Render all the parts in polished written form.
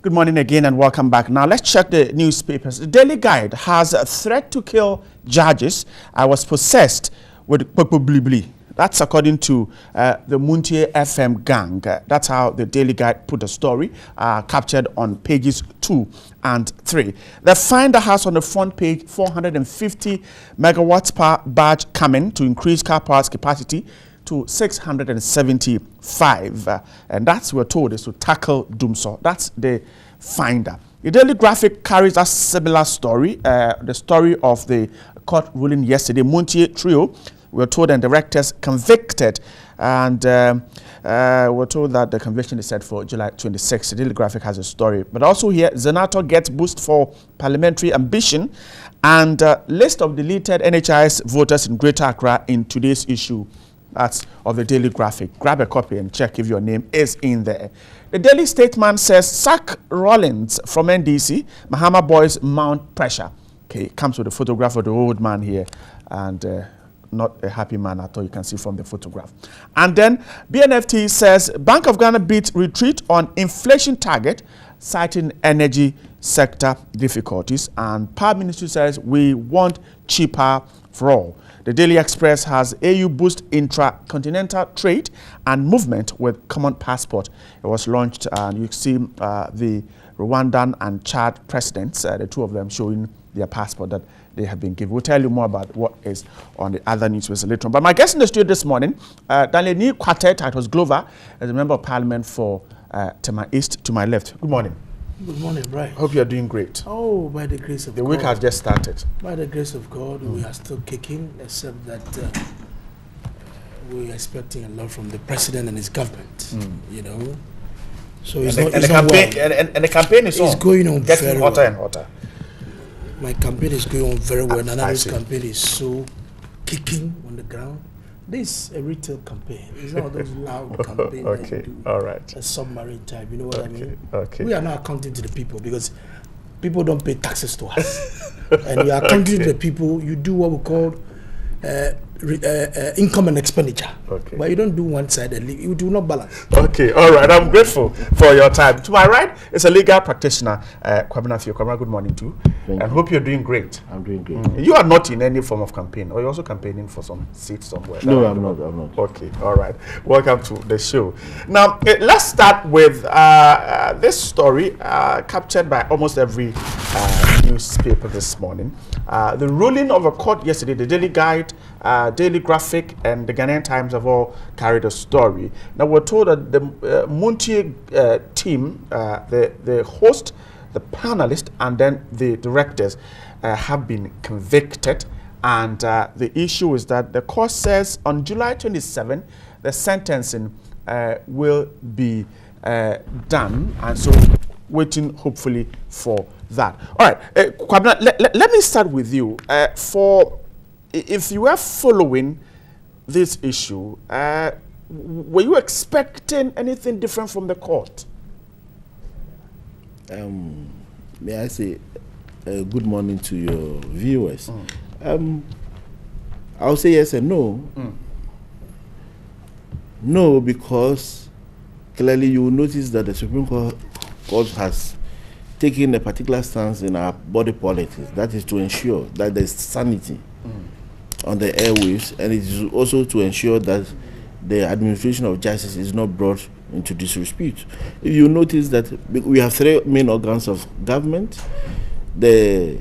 Good morning again and welcome back. Now let's check the newspapers. The Daily Guide has a threat to kill judges. I was possessed with Bli. That's according to the Montie FM gang. That's how the Daily Guide put the story, captured on pages 2 and 3. They find the house on the front page, 450 megawatts per barge coming to increase car parks capacity to 675. And that's, we're told, is to tackle Doomsaw. That's the finder. The Daily Graphic carries a similar story, the story of the court ruling yesterday. Montie trio, we're told, and directors convicted, and we're told that the conviction is set for July 26th. The Daily Graphic has a story. But also here, Zenator gets boost for parliamentary ambition, and list of deleted NHIS voters in Greater Accra in today's issue. That's of the Daily Graphic. Grab a copy and check if your name is in there. The Daily Statesman says, sack Rollins from NDC. Mahama boys mount pressure. Okay, comes with a photograph of the old man here, and not a happy man at all, you can see from the photograph. And then BNFT says, Bank of Ghana beats retreat on inflation target, citing energy sector difficulties. And Power Ministry says, we want cheaper for all. The Daily Express has AU boost intra-continental trade and movement with common passport. It was launched, and you see the Rwandan and Chad presidents, the two of them showing their passport that they have been given. We'll tell you more about what is on the other newspapers later on. But my guest in the studio this morning, Daniel Quartet, Titus Glover, is a member of parliament for Tema East, to my left. Good morning. Good morning, Brian. Hope you are doing great. Oh, by the grace of God. The week has just started. By the grace of God, we are still kicking, except that we are expecting a lot from the president and his government, you know. So it's not, the campaign is going on getting very hotter well. and hotter. My campaign is going on very well. Nanalo's see. campaign is so kicking on the ground. This is a retail campaign. It's not those loud campaigns that you do. All right. A submarine type, you know what I mean? Okay. We are not accounting to the people because people don't pay taxes to us. And you are accounting to the people, you do what we call income and expenditure. Okay. But you don't do one side and you do not balance. Okay, all right. I'm grateful for your time. To my right is a legal practitioner, Kwabena Fio. Kwabena, good morning too. Thank and you. hope you're doing great. I'm doing great. You are not in any form of campaign, or you're also campaigning for some seats somewhere? No, I'm not. Okay, all right. Welcome to the show. Now, let's start with this story captured by almost every newspaper this morning. The ruling of a court yesterday, the Daily Guide, Daily Graphic, and the Ghanaian Times have all carried a story. Now, we're told that the Montie team, the host, the panelist, and then the directors have been convicted. And the issue is that the court says on July 27, the sentencing will be done. And so waiting hopefully for that. All right, Kwabena, let me start with you. If you were following this issue, were you expecting anything different from the court? May I say good morning to your viewers? I'll say yes and no. No, because clearly you will notice that the Supreme Court has taken a particular stance in our body politics. That is to ensure that there's sanity on the airwaves, and it is also to ensure that the administration of justice is not brought into disrepute. If you notice that we have three main organs of government, the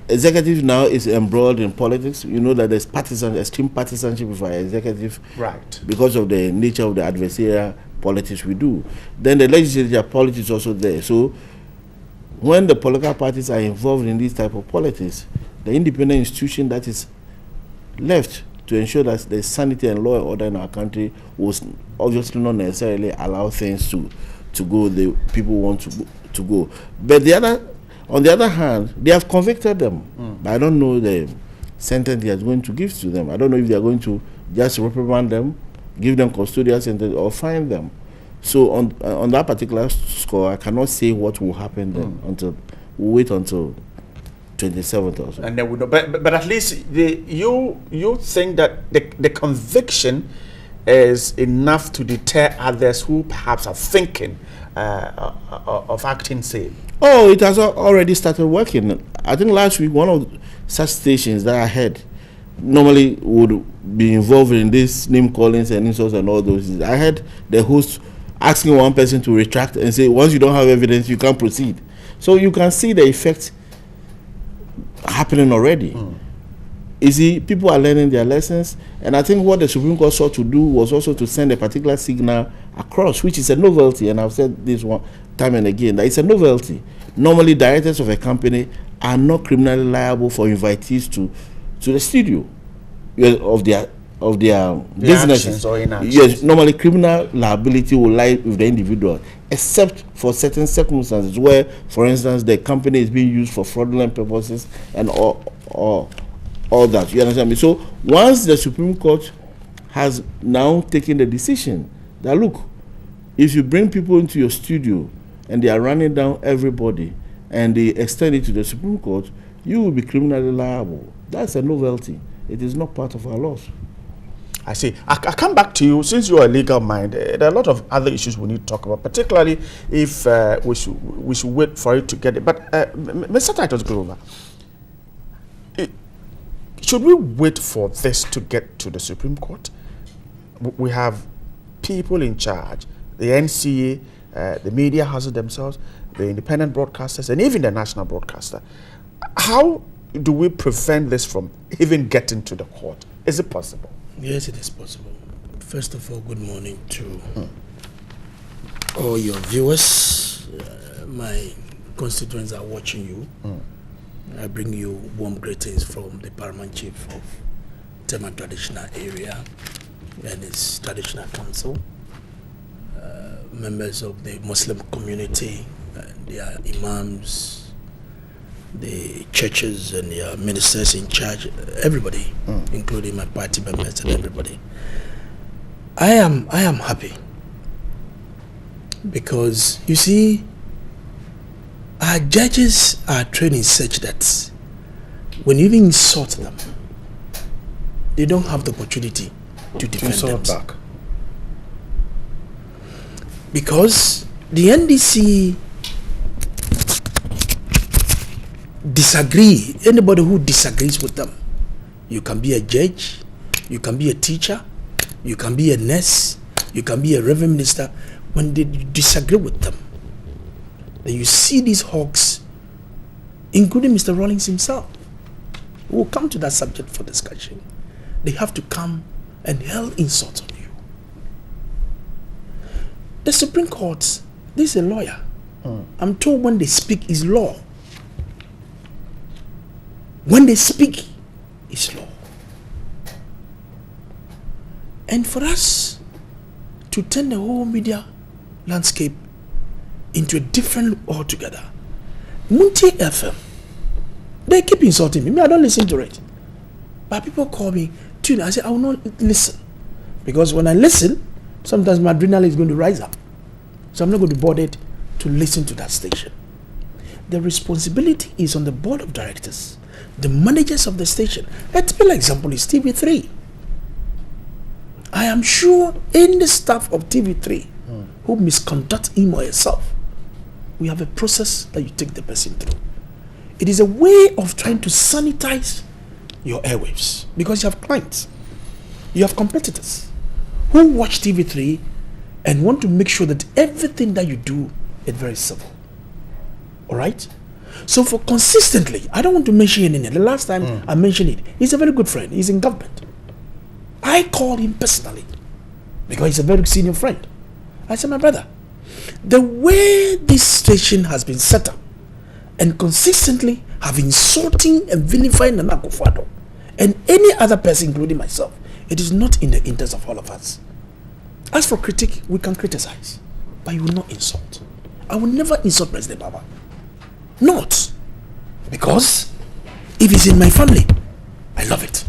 executive now is embroiled in politics. You know that there's extreme partisanship with our executive, right? Because of the nature of the adversarial politics we do. Then the legislature politics also there. So when the political parties are involved in this type of politics, the independent institution that is left to ensure that there's sanity and law and order in our country will obviously not necessarily allow things to go the people want to go. But on the other hand, they have convicted them. But I don't know the sentence they are going to give to them. I don't know if they are going to just reprimand them, give them custodial sentence, or fine them. So on that particular score, I cannot say what will happen then we'll wait until 27th also. And then we know, but at least you think that the conviction is enough to deter others who perhaps are thinking of acting same? Oh, it has already started working. I think last week one of such stations that I heard normally would be involved in this name callings and insults and all those. I heard the host asking one person to retract and say, once you don't have evidence, you can't proceed. So you can see the effect happening already. You see, people are learning their lessons, and I think what the Supreme Court sought to do was also to send a particular signal across, which is a novelty, and I've said this one time and again, that it's a novelty. Normally, directors of a company are not criminally liable for invitees to the studio of their businesses or inactions. Yes, normally criminal liability will lie with the individual, except for certain circumstances where, for instance, the company is being used for fraudulent purposes and all that. You understand me? So once the Supreme Court has now taken the decision that, look, if you bring people into your studio and they are running down everybody and they extend it to the Supreme Court, you will be criminally liable. That's a novelty. It is not part of our laws. I see. I come back to you, since you are a legal mind. There are a lot of other issues we need to talk about, particularly if we should wait for it to get it. But Mr. Titus Grover, should we wait for this to get to the Supreme Court? We have people in charge, the NCA, the media houses themselves, the independent broadcasters, and even the national broadcaster. How do we prevent this from even getting to the court? Is it possible? Yes, it is possible. First of all, good morning to all your viewers. My constituents are watching you. I bring you warm greetings from the Paramount Chief of Tema Traditional Area and its Traditional Council, members of the Muslim community, their imams, the churches and their ministers in charge, everybody, including my party members and everybody. I am happy because, you see, our judges are trained in such that when you even insult them, they don't have the opportunity to defend themselves back. Because the NDC disagree. Anybody who disagrees with them, you can be a judge, you can be a teacher, you can be a nurse, you can be a reverend minister. When they disagree with them, then you see these hawks, including Mr. Rawlings himself, who will come to that subject for discussion. They have to come and hurl insults on you. The Supreme Court, this is a lawyer. I'm told when they speak is law. When they speak, it's law. And for us to turn the whole media landscape into a different altogether, Montie FM, they keep insulting me. I don't listen to it. But people call me, tune. I say, I will not listen. Because when I listen, sometimes my adrenaline is going to rise up. So I'm not going to bother to listen to that station. The responsibility is on the board of directors, the managers of the station. A typical example is TV3. I am sure any staff of TV3 who misconduct him or herself, we have a process that you take the person through. It is a way of trying to sanitize your airwaves, because you have clients, you have competitors who watch TV3 and want to make sure that everything that you do is very civil. All right? So for consistently, I don't want to mention any name. The last time I mentioned it, he's a very good friend. He's in government. I called him personally because he's a very senior friend. I said, my brother, the way this station has been set up and consistently have insulting and vilifying Nana Akufo-Addo and any other person, including myself, it is not in the interest of all of us. As for critique, we can criticize, but you will not insult. I will never insult President Baba. Not. Because if it's in my family, I love it.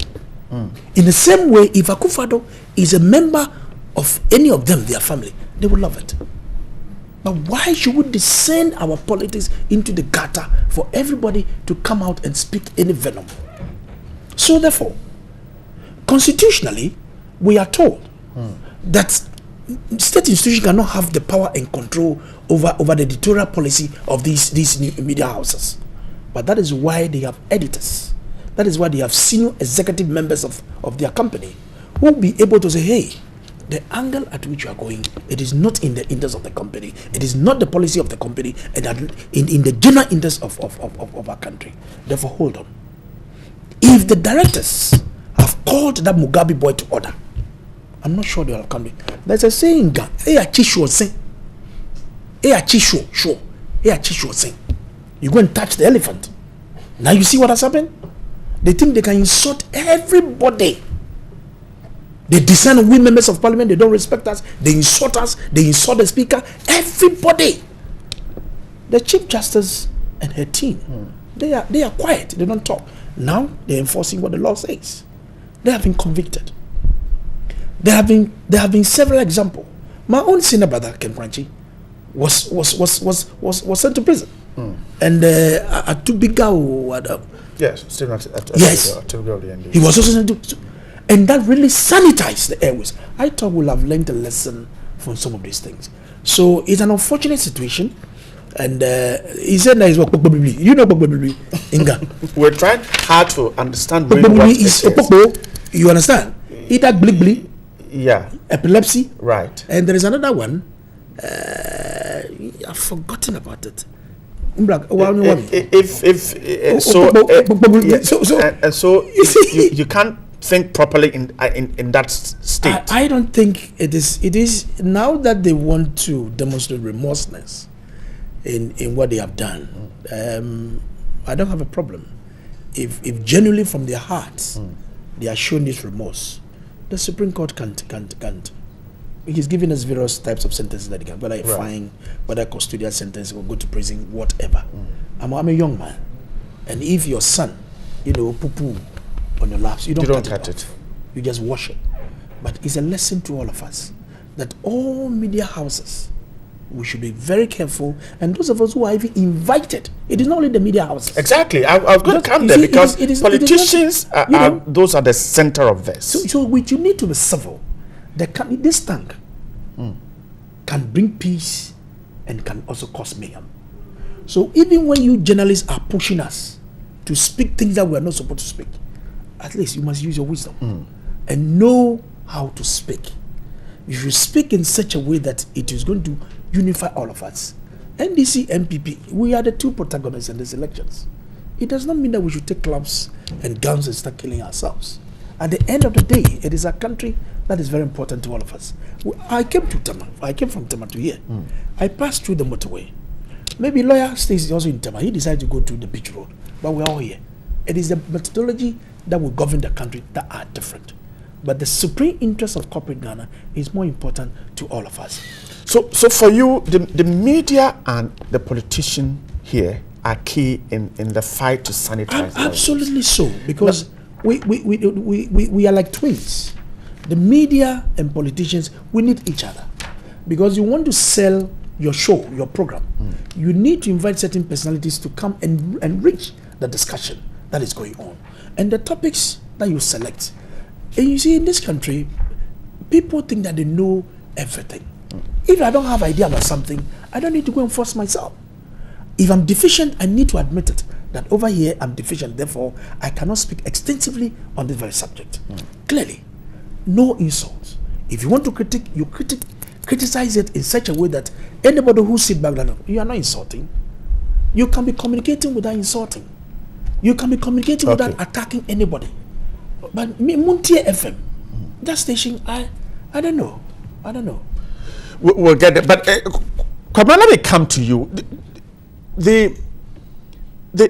In the same way, if Akufo-Addo is a member of any of them, their family, they will love it. But why should we descend our politics into the gutter for everybody to come out and speak any venom? So therefore, constitutionally, we are told that state institutions cannot have the power and control over the editorial policy of these new media houses. But that is why they have editors. That is why they have senior executive members of their company who will be able to say, hey, the angle at which you are going, it is not in the interest of the company. It is not the policy of the company, and that in the general interest of our country. Therefore, hold on. If the directors have called that Mugabe boy to order, I'm not sure they will come in. There's a saying, you go and touch the elephant. Now you see what has happened? They think they can insult everybody. They descend we members of parliament, they don't respect us, they insult us, they insult the speaker, everybody. The Chief Justice and her team, they are quiet, they don't talk. Now they're enforcing what the law says. They have been convicted. There have been several examples. My own senior brother, Ken Kranchi, was sent to prison. And at Tubiga, yes, he was also sent to, and that really sanitized the airways. I thought we'll have learned a lesson from some of these things. So it's an unfortunate situation. And he said that he's what you know Inga. We're trying hard to understand what is. You understand? It had blik, yeah, epilepsy, right. And there is another one. I've forgotten about it. So you can't think properly in that state. I don't think it is now that they want to demonstrate remorselessness in what they have done. I don't have a problem if genuinely from their hearts they are showing this remorse. The Supreme Court can't. He's giving us various types of sentences that he can, whether a fine, whether a custodial sentence, or go to prison, whatever. I'm a young man, and if your son, poo on your laps, you don't cut it. You just wash it. But it's a lesson to all of us that all media houses, we should be very careful, and those of us who are even invited, it is not only the media houses. Exactly, I was going to come there because politicians those are the center of this. So you need to be civil. This tank can bring peace and can also cause mayhem. So even when you journalists are pushing us to speak things that we are not supposed to speak, at least you must use your wisdom and know how to speak. You should speak in such a way that it is going to unify all of us. NDC, MPP, we are the two protagonists in these elections. It does not mean that we should take clubs and guns and start killing ourselves. At the end of the day, it is a country that is very important to all of us. I came from Tema to here. I passed through the motorway. Maybe lawyer stays also in Tema. He decided to go to the beach road. But we're all here. It is the methodology that will govern the country that are different. But the supreme interest of corporate Ghana is more important to all of us. So for you, the media and the politician here are key in the fight to sanitize. Absolutely so, because we are like twins. The media and politicians, we need each other, because you want to sell your show, your program. You need to invite certain personalities to come and enrich the discussion that is going on, and the topics that you select. And you see, in this country, people think that they know everything. If I don't have idea about something, I don't need to go and force myself. If I'm deficient, I need to admit it, that over here I'm deficient, therefore I cannot speak extensively on this very subject. Clearly, no insults. If you want to critique, you criticize it in such a way that anybody who sit back down, you are not insulting. You can be communicating without insulting. You can be communicating without attacking anybody. But me, Montie FM, that station, I don't know. We'll get there. But Kwabena, let me come to you. The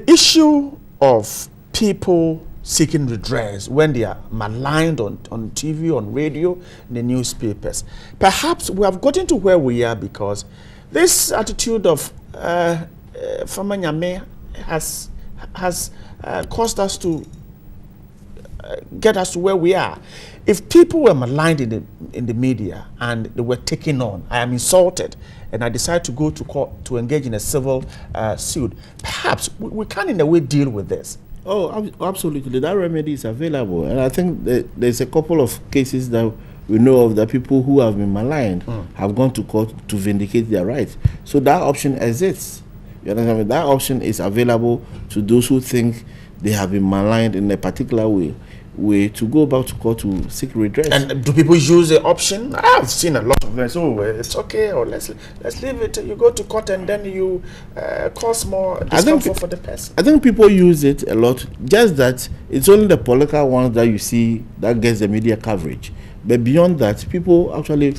issue of people seeking redress when they are maligned on TV, on radio, in the newspapers. Perhaps we have gotten to where we are because this attitude of Famanyame has caused us to get us to where we are. If people were maligned in the media and they were taken on, I am insulted, and I decide to go to court to engage in a civil suit, perhaps we can in a way deal with this. Oh, absolutely. That remedy is available. And I think there's a couple of cases that we know of the people who have been maligned have gone to court to vindicate their rights. So that option exists. You understand? That option is available to those who think they have been maligned in a particular way to go back to court to seek redress. And do people use the option? I've seen a lot of them. So it's okay, or let's leave it. You go to court and then you cause more discomfort for the person. I think people use it a lot. Just that it's only the political ones that you see that gets the media coverage. But beyond that, people actually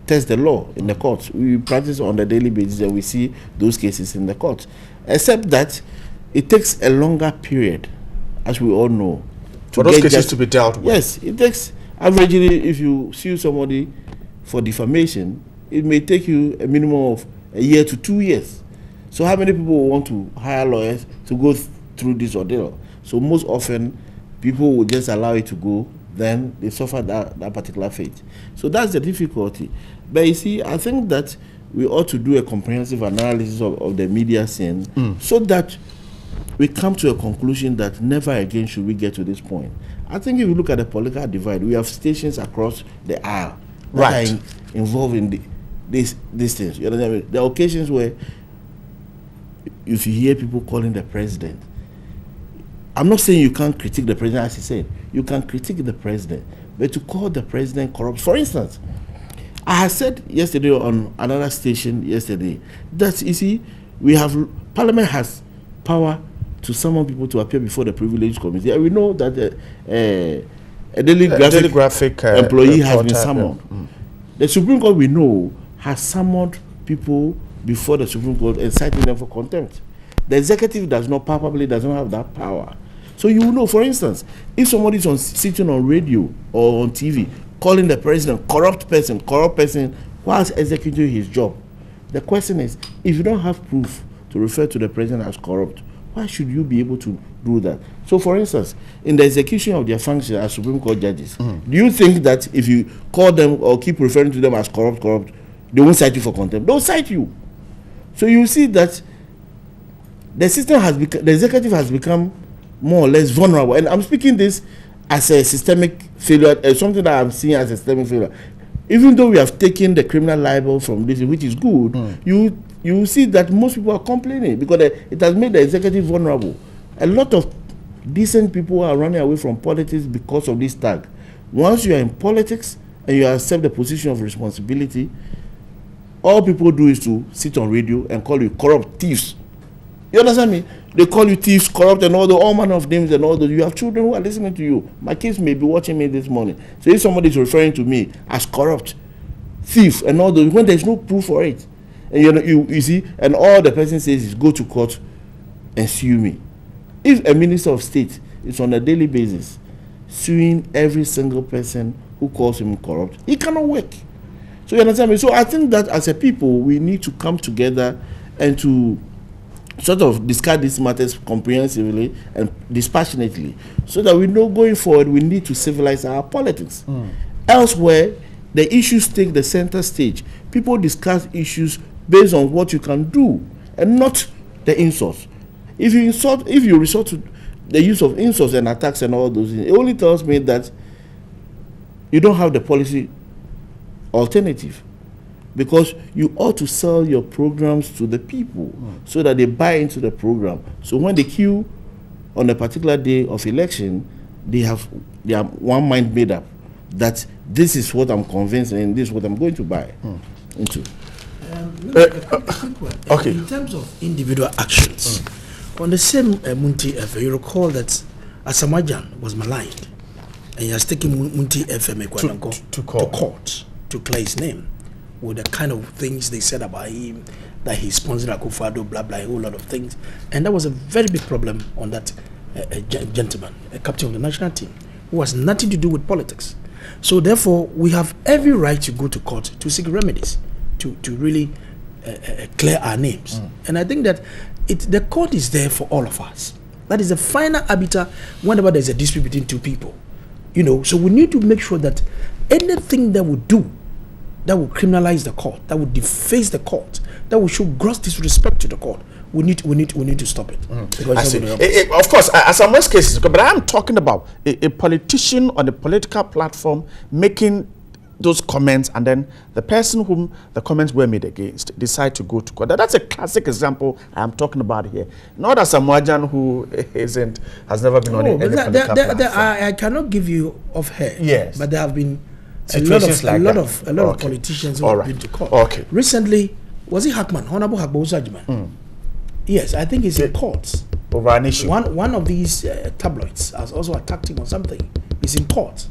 test the law in the courts. We practice on a daily basis, and we see those cases in the courts. Except that it takes a longer period, as we all know, for those cases to be dealt with. Yes, it takes averagely, if you sue somebody for defamation, it may take you a minimum of a year to 2 years. So how many people want to hire lawyers to go through this ordeal? So most often, people will just allow it to go, then they suffer that particular fate. So that's the difficulty. But you see, I think that we ought to do a comprehensive analysis of the media scene so that we come to a conclusion that never again should we get to this point. I think if you look at the political divide, we have stations across the aisle that are involved in these things. You know, there are occasions where if you hear people calling the president, I'm not saying you can't critique the president, as he said. You can critique the president, but to call the president corrupt, for instance, I had said yesterday on another station that you see, Parliament has power to summon people to appear before the privileged committee. And we know that a daily graphic employee has been summoned. The Supreme Court, we know, has summoned people before the Supreme Court and citing them for contempt. The executive does not have that power. So you know, for instance, if somebody is sitting on radio or on TV calling the president corrupt person whilst executing his job, the question is, if you don't have proof to refer to the president as corrupt, why should you be able to do that? So, for instance, in the execution of their function as Supreme Court judges, do you think that if you call them or keep referring to them as corrupt, they won't cite you for contempt? They'll cite you. So you see that the executive has become more or less vulnerable. And I'm speaking this as a systemic failure, something that I'm seeing as a systemic failure. Even though we have taken the criminal libel from this, which is good, you see that most people are complaining because it has made the executive vulnerable. A lot of decent people are running away from politics because of this tag. Once you are in politics and you accept the position of responsibility, all people do is to sit on radio and call you corrupt thieves. You understand me? They call you thieves, corrupt, and all manner of names and all those. You have children who are listening to you. My kids may be watching me this morning. So if somebody is referring to me as corrupt, thief, and all those, when there's no proof for it, and you see, and all the person says is go to court and sue me. If a minister of state is on a daily basis suing every single person who calls him corrupt, he cannot work. So you understand me? So I think that as a people, we need to come together and to sort of discuss these matters comprehensively and dispassionately, so that we know going forward we need to civilize our politics. Elsewhere, the issues take the center stage. People discuss issues based on what you can do and not the insults. If you resort to the use of insults and attacks and all those things, it only tells me that you don't have the policy alternative, because you ought to sell your programs to the people so that they buy into the program. So when they queue on a particular day of election, they have one mind made up that this is what I'm convinced and this is what I'm going to buy into. Okay. In terms of individual actions, on the same Montie FM, you recall that Asamajan was maligned, and he has taken Montie FM to court to clear his name with the kind of things they said about him, that he sponsored Akufo-Addo, blah blah, a whole lot of things, and that was a very big problem on that gentleman, a captain of the national team, who has nothing to do with politics. So therefore, we have every right to go to court to seek remedies, to really clear our names. And I think that the court is there for all of us. That is the final arbiter whenever there's a dispute between two people. So we need to make sure that anything that we do that will criminalize the court, that will deface the court, that will show gross disrespect to the court, we need to stop it. I see. Of course, as most cases, but I am talking about a politician on a political platform making those comments, and then the person whom the comments were made against decide to go to court. That's a classic example I'm talking about here. Not as a Mwajan who has never been on any political platform. I cannot give you off here. Yes, but there have been a lot of politicians who have been to court. Okay. Recently, was it Hackman, Honorable Hagbo Usajman? Yes, I think he's in court over an issue. One of these tabloids has also attacked him on something. He's in court.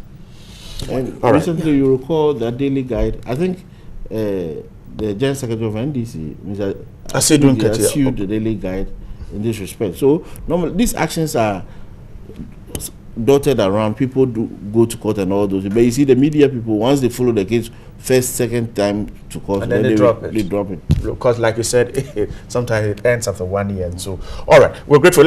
And recently, you recall the Daily Guide. I think the General Secretary of NDC, Mr. Asidun, sued the Daily Guide in this respect. So normally these actions are dotted around. People do go to court and all those. But you see, the media people, once they follow the case first, second time to court, and then they drop it. They drop it because, like you said, sometimes it ends after 1 year. And so, all right, we're grateful.